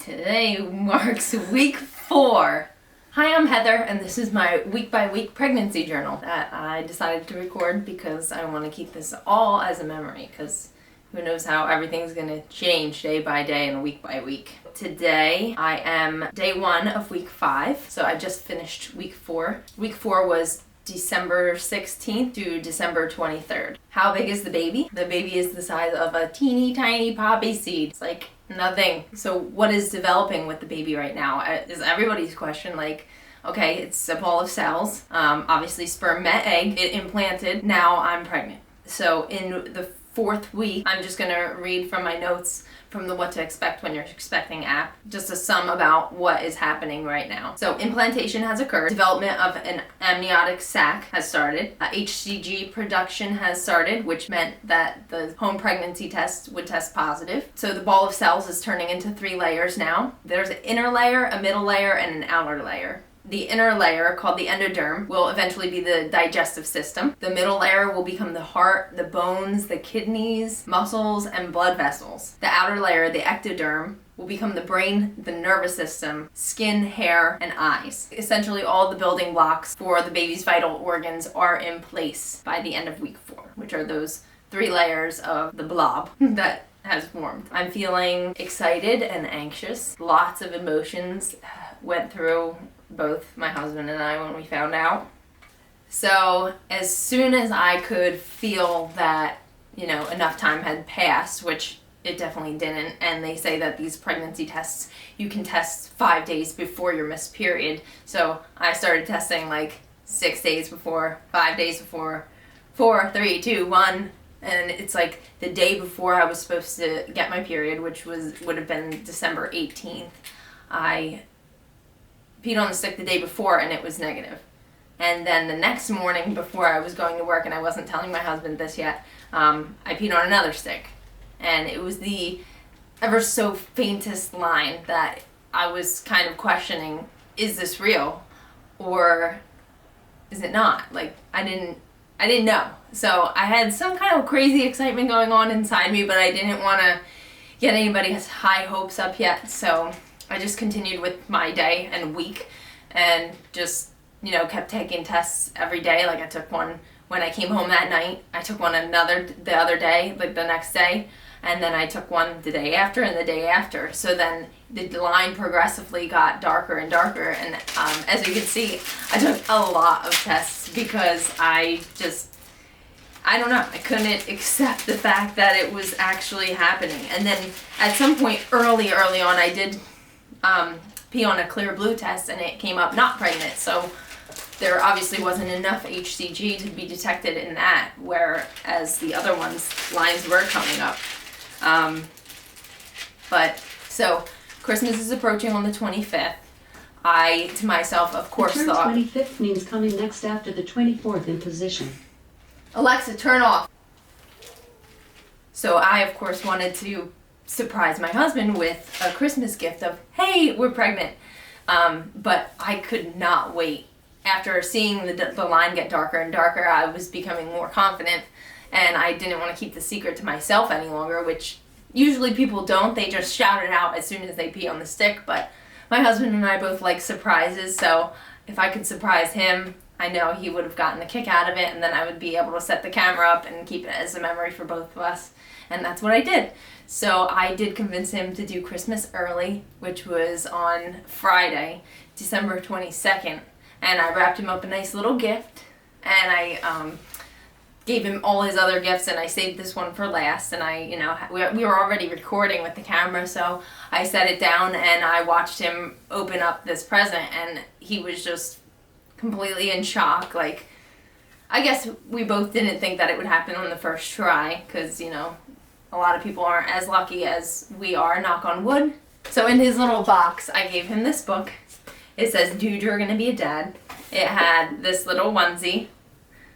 Today marks week 4. Hi, I'm Heather, and this is my week-by-week pregnancy journal that I decided to record because I want to keep this all as a memory, because who knows how everything's going to change day by day and week by week. Today, I am day 1 of week 5, so I just finished week 4. Week 4 was December 16th to December 23rd. How big is the baby? The baby is the size of a teeny tiny poppy seed. It's like nothing. So what is developing with the baby right now is everybody's question. Like, okay, it's a ball of cells. Obviously sperm met egg, it implanted, now I'm pregnant. So in the 4th week, I'm just gonna read from my notes from the What to Expect When You're Expecting app, just a sum about what is happening right now. So implantation has occurred, development of an amniotic sac has started, HCG production has started, which meant that the home pregnancy test would test positive. So the ball of cells is turning into 3 layers now. There's an inner layer, a middle layer, and an outer layer. The inner layer, called the endoderm, will eventually be the digestive system. The middle layer will become the heart, the bones, the kidneys, muscles, and blood vessels. The outer layer, the ectoderm, will become the brain, the nervous system, skin, hair, and eyes. Essentially, all the building blocks for the baby's vital organs are in place by the end of week 4, which are those 3 layers of the blob that has formed. I'm feeling excited and anxious. Lots of emotions went through both my husband and I when we found out. So as soon as I could feel that, enough time had passed, which it definitely didn't, and they say that these pregnancy tests, you can test 5 days before your missed period. So I started testing like 6 days before, 5 days before, 4, 3, 2, 1, and it's like the day before I was supposed to get my period, which would have been December 18th. I peed on the stick the day before and it was negative. And then the next morning before I was going to work, and I wasn't telling my husband this yet, I peed on another stick. And it was the ever so faintest line that I was kind of questioning, is this real or is it not? Like, I didn't know. So I had some kind of crazy excitement going on inside me, but I didn't want to get anybody's high hopes up yet. So I just continued with my day and week and just, kept taking tests every day. Like, I took one when I came home that night. I took one the other day, like the next day. And then I took one the day after and the day after. So then the line progressively got darker and darker. And as you can see, I took a lot of tests because I don't know, I couldn't accept the fact that it was actually happening. And then at some point early on, I did pee on a clear blue test and it came up not pregnant. So there obviously wasn't enough HCG to be detected in that, whereas the other ones, lines were coming up. But so Christmas is approaching on the 25th. I, to myself, of course, the term thought 25th means coming next after the 24th in position. Alexa, turn off. So I, of course, wanted to surprise my husband with a Christmas gift of, hey, we're pregnant. But I could not wait. After seeing the line get darker and darker, I was becoming more confident, and I didn't want to keep the secret to myself any longer, which usually people don't. They just shout it out as soon as they pee on the stick, but my husband and I both like surprises, so if I could surprise him, I know he would have gotten a kick out of it, and then I would be able to set the camera up and keep it as a memory for both of us. And that's what I did. So I did convince him to do Christmas early, which was on Friday, December 22nd. And I wrapped him up a nice little gift. And I gave him all his other gifts, and I saved this one for last. And we were already recording with the camera, so I set it down and I watched him open up this present, and he was just completely in shock. Like, I guess we both didn't think that it would happen on the first try, because, a lot of people aren't as lucky as we are, knock on wood. So in his little box, I gave him this book. It says, Dude, You're Gonna Be a Dad. It had this little onesie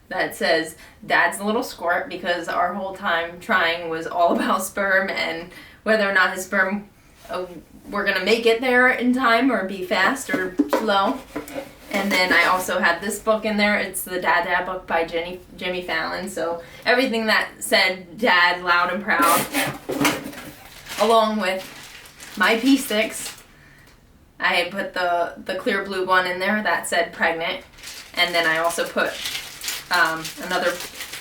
that says, Dad's a little squirt, because our whole time trying was all about sperm and whether or not his sperm were gonna make it there in time or be fast or slow. And then I also had this book in there. It's the Dad book by Jimmy Fallon. So everything that said Dad loud and proud, along with my pee sticks, I had put the clear blue one in there that said pregnant, and then I also put another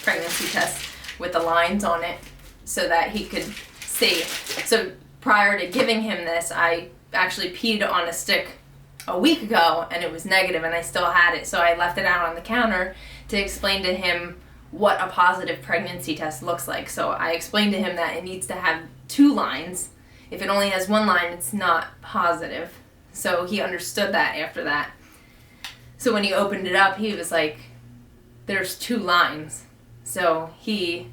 pregnancy test with the lines on it so that he could see. So prior to giving him this, I actually peed on a stick a week ago and it was negative and I still had it, so I left it out on the counter to explain to him what a positive pregnancy test looks like. So I explained to him that it needs to have 2 lines. If it only has 1 line, it's not positive. So he understood that after that. So when he opened it up, he was like, there's 2 lines. So he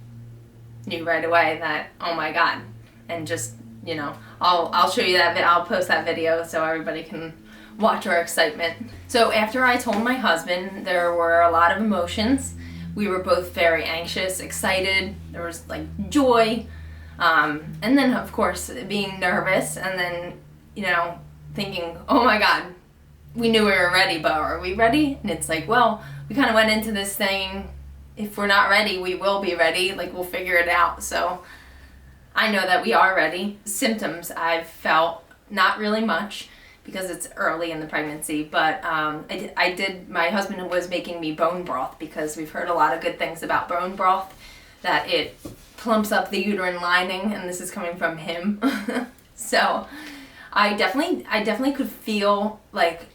knew right away that, oh my God. And just, you know, I'll show you that, I'll post that video so everybody can watch our excitement. So after I told my husband, there were a lot of emotions. We were both very anxious, excited, there was like joy, and then of course being nervous, and then, you know, thinking, oh my God, we knew we were ready, but are we ready? And it's like, well, we kind of went into this thing, if we're not ready, we will be ready, like we'll figure it out. So I know that we are ready. Symptoms I've felt, not really much, because it's early in the pregnancy, but my husband was making me bone broth because we've heard a lot of good things about bone broth, that it plumps up the uterine lining, and this is coming from him. So I definitely could feel like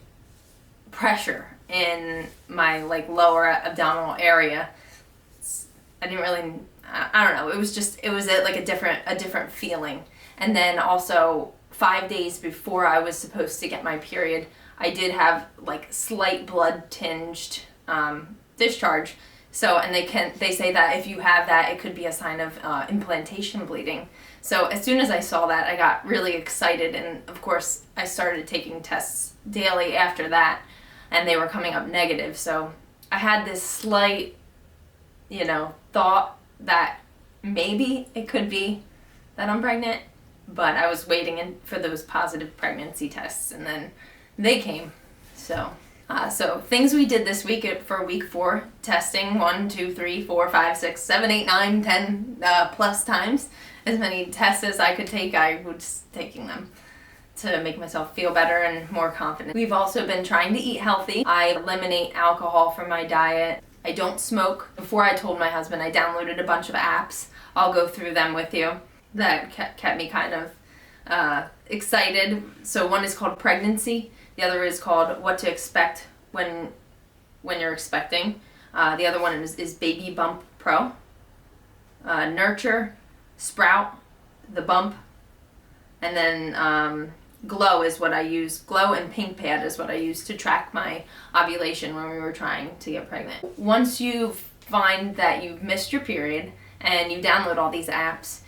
pressure in my like lower abdominal area. I didn't really, I don't know, it was like a different feeling. And then also 5 days before I was supposed to get my period, I did have like slight blood tinged discharge. So, and they say that if you have that, it could be a sign of implantation bleeding. So as soon as I saw that, I got really excited, and of course I started taking tests daily after that, and they were coming up negative. So I had this slight, you know, thought that maybe it could be that I'm pregnant, but I was waiting for those positive pregnancy tests, and then they came. So things we did this week for week 4 testing: 1, 2, 3, 4, 5, 6, 7, 8, 9, 10 plus times. As many tests as I could take, I was taking them to make myself feel better and more confident. We've also been trying to eat healthy. I eliminate alcohol from my diet. I don't smoke. Before I told my husband, I downloaded a bunch of apps. I'll go through them with you. That kept me kind of excited. So one is called Pregnancy. The other is called What to Expect when you're expecting. The other one is Baby Bump Pro. Nurture, Sprout, The Bump, and then Glow is what I use. Glow and Pink Pad is what I use to track my ovulation when we were trying to get pregnant. Once you find that you've missed your period and you download all these apps,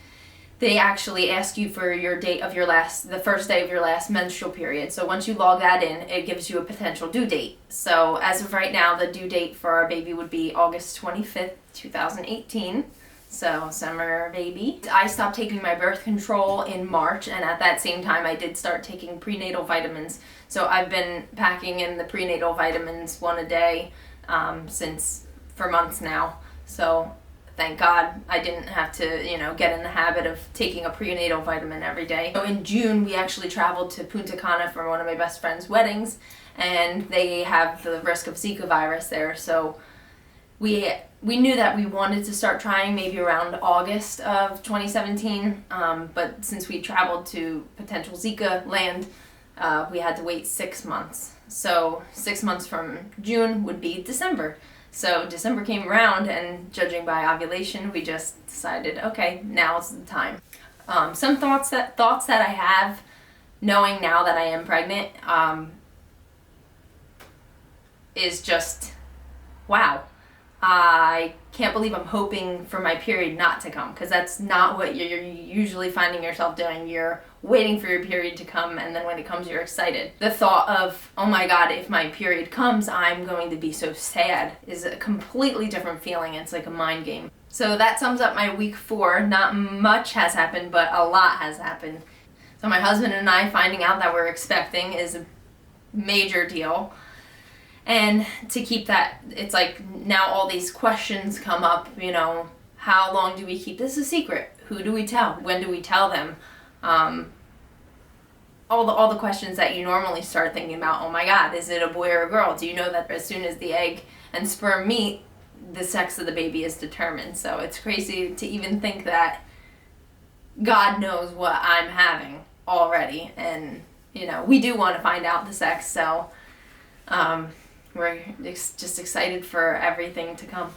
they actually ask you for your date of the first day of your last menstrual period. So once you log that in, it gives you a potential due date. So as of right now, the due date for our baby would be August 25th, 2018. So summer baby. I stopped taking my birth control in March, and at that same time I did start taking prenatal vitamins. So I've been packing in the prenatal vitamins 1 a day for months now. So thank God I didn't have to, get in the habit of taking a prenatal vitamin every day. So in June, we actually traveled to Punta Cana for one of my best friend's weddings, and they have the risk of Zika virus there. So we knew that we wanted to start trying maybe around August of 2017, but since we traveled to potential Zika land, we had to wait 6 months. So 6 months from June would be December. So December came around, and judging by ovulation, we just decided, okay, now's the time. Some thoughts that I have, knowing now that I am pregnant, is just, wow. I can't believe I'm hoping for my period not to come, because that's not what you're usually finding yourself doing. You're waiting for your period to come, and then when it comes, you're excited. The thought of, oh my God, if my period comes, I'm going to be so sad, is a completely different feeling. It's like a mind game. So that sums up my week 4. Not much has happened, but a lot has happened. So my husband and I finding out that we're expecting is a major deal. And to keep that, it's like now all these questions come up, how long do we keep this a secret? Who do we tell? When do we tell them? all the questions that you normally start thinking about. Oh my God, is it a boy or a girl? Do you know that as soon as the egg and sperm meet, the sex of the baby is determined? So it's crazy to even think that God knows what I'm having already, and we do want to find out the sex. So we're just excited for everything to come.